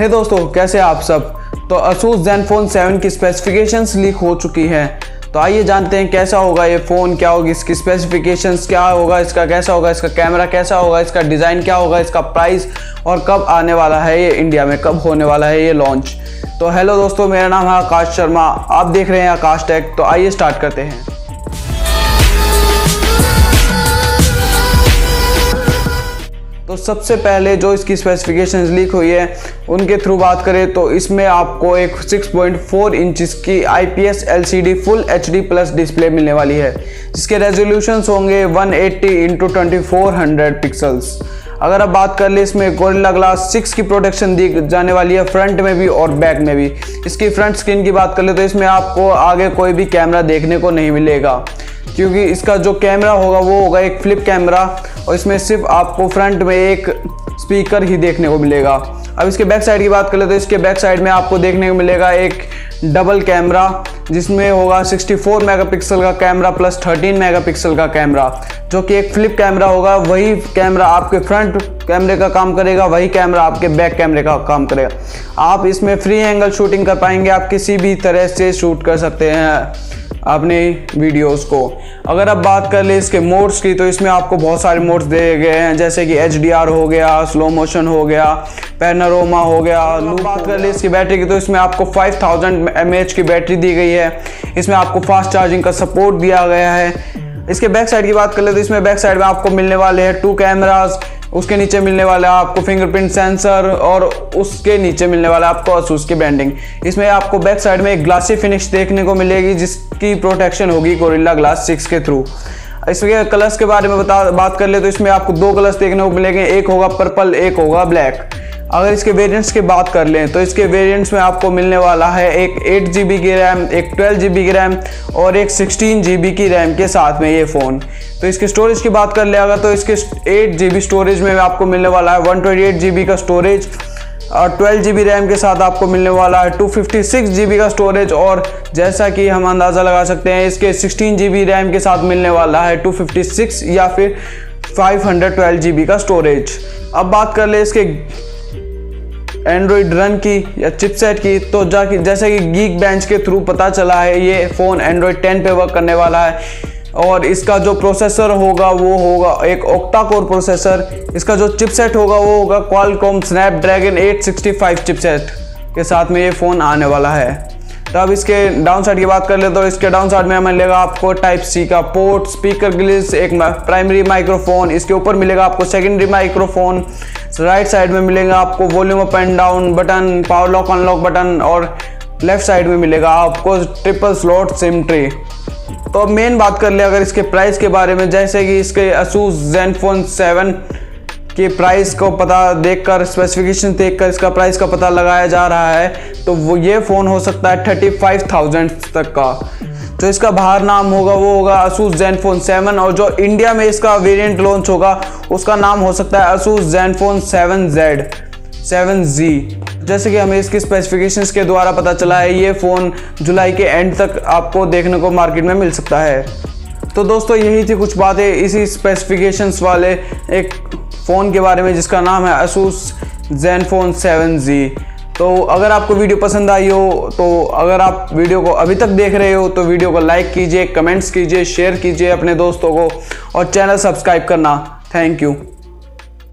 हे दोस्तों, कैसे आप सब। तो Asus zenfone 7 की स्पेसिफिकेशंस लीक हो चुकी हैं। तो आइए जानते हैं कैसा होगा ये फ़ोन, क्या होगी इसकी स्पेसिफिकेशंस, क्या होगा इसका, कैसा होगा इसका कैमरा, कैसा होगा इसका डिज़ाइन, क्या होगा इसका प्राइस और कब आने वाला है ये इंडिया में, कब होने वाला है ये लॉन्च। तो हेलो दोस्तों, मेरा नाम है आकाश शर्मा, आप देख रहे हैं आकाश टेक। तो आइए स्टार्ट करते हैं। तो सबसे पहले जो इसकी स्पेसिफिकेशंस लीक हुई है उनके थ्रू बात करें तो इसमें आपको एक 6.4 इंचेस की IPS LCD full HD plus display मिलने वाली है, जिसके रेजोल्यूशंस होंगे 180x2400 पिक्सल्स। अगर आप बात कर ले, इसमें गोरिल्ला ग्लास 6 की प्रोटेक्शन दी जाने वाली है, फ्रंट में भी और बैक में भी। इसकी फ्रंट स्क्रीन की बात कर ले तो इसमें आपको आगे कोई भी कैमरा देखने को नहीं मिलेगा, क्योंकि इसका जो कैमरा होगा वो होगा एक फ्लिप कैमरा और इसमें सिर्फ आपको फ्रंट में एक स्पीकर ही देखने को मिलेगा। अब इसके बैक साइड की बात करें तो इसके बैक साइड में आपको देखने को मिलेगा एक डबल कैमरा, जिसमें होगा 64 मेगापिक्सल का कैमरा प्लस 13 मेगापिक्सल का कैमरा, जो कि एक फ्लिप कैमरा होगा। वही कैमरा आपके फ्रंट कैमरे का काम करेगा, वही कैमरा आपके बैक कैमरे का काम करेगा। आप इसमें फ्री एंगल शूटिंग कर पाएंगे, आप किसी भी तरह से शूट कर सकते हैं अपने वीडियोस को। अगर आप बात कर ले इसके मोड्स की तो इसमें आपको बहुत सारे मोड्स दिए गए हैं, जैसे कि HDR हो गया, स्लो मोशन हो गया, पैनोरामा हो गया। बात कर ले इसकी बैटरी की तो इसमें आपको 5000 mAh की बैटरी दी गई है। इसमें आपको फास्ट चार्जिंग का सपोर्ट दिया गया है। इसके बैक साइड की बात कर ले तो इसमें बैक साइड में आपको मिलने वाले हैं 2 कैमरास, उसके नीचे मिलने वाला है आपको फिंगरप्रिंट सेंसर और उसके नीचे मिलने वाला है आपको Asus की ब्रांडिंग। इसमें आपको बैक साइड में एक ग्लासी फिनिश देखने को मिलेगी, जिसकी प्रोटेक्शन होगी गोरिल्ला ग्लास 6 के थ्रू। इसके कलर्स के बारे में बात कर ले तो इसमें आपको 2 कलर्स देखने को मिलेंगे, एक होगा पर्पल, एक होगा ब्लैक। अगर इसके वेरिएंट्स की बात कर लें तो इसके वेरिएंट्स में आपको मिलने वाला है एक 8 GB की रैम, एक 12 GB की रैम और एक 16 GB की रैम के साथ में ये फ़ोन। तो इसकी स्टोरेज की बात कर ले अगर तो इसके 8 GB स्टोरेज में आपको मिलने वाला है 128 GB का स्टोरेज और 12 GB रैम के साथ आपको मिलने वाला है 256 GB का स्टोरेज। और जैसा कि हम अंदाज़ा लगा सकते हैं, इसके 16 GB रैम के साथ मिलने वाला है 256 या फिर 512 GB का स्टोरेज। अब बात कर ले इसके एंड्रॉइड रन की या चिपसेट की, तो जैसे कि गीक बेंच के थ्रू पता चला है ये फ़ोन एंड्रॉइड 10 पे वर्क करने वाला है। और इसका जो प्रोसेसर होगा वो होगा एक ऑक्टा कोर प्रोसेसर। इसका जो चिपसेट होगा वो होगा क्वालकॉम स्नैपड्रैगन 865 चिपसेट के साथ में ये फ़ोन आने वाला है। तो अब इसके डाउन साइड की बात कर ले तो इसके डाउन साइड में हमें मिलेगा आपको टाइप C का पोर्ट, स्पीकर ग्रिल्स, एक प्राइमरी माइक्रोफोन, इसके ऊपर मिलेगा आपको सेकेंडरी माइक्रोफोन। राइट साइड में मिलेगा आपको volume up and down button, power lock unlock button और लेफ्ट साइड में मिलेगा आपको ट्रिपल स्लॉट सिम ट्री। तो अब मेन बात कर ले अगर इसके प्राइस के बारे में, जैसे कि इसके Asus zenfone 7 के प्राइस को पता देखकर, स्पेसिफिकेशन देखकर इसका प्राइस का पता लगाया जा रहा है, तो वो ये फ़ोन हो सकता है 35,000 तक का। जो इसका बाहर नाम होगा वो होगा Asus zenfone 7 और जो इंडिया में इसका वेरिएंट लॉन्च होगा उसका नाम हो सकता है Asus zenfone 7Z। जैसे कि हमें इसकी स्पेसिफिकेशंस के द्वारा पता चला है, ये फ़ोन जुलाई के एंड तक आपको देखने को मार्केट में मिल सकता है। तो दोस्तों, यही थी कुछ बातें इसी स्पेसिफिकेशंस वाले एक फ़ोन के बारे में जिसका नाम है Asus zenfone 7Z। तो अगर आपको वीडियो पसंद आई हो, तो अगर आप वीडियो को अभी तक देख रहे हो तो वीडियो को लाइक कीजिए, कमेंट्स कीजिए, शेयर कीजिए अपने दोस्तों को और चैनल सब्सक्राइब करना। Thank you.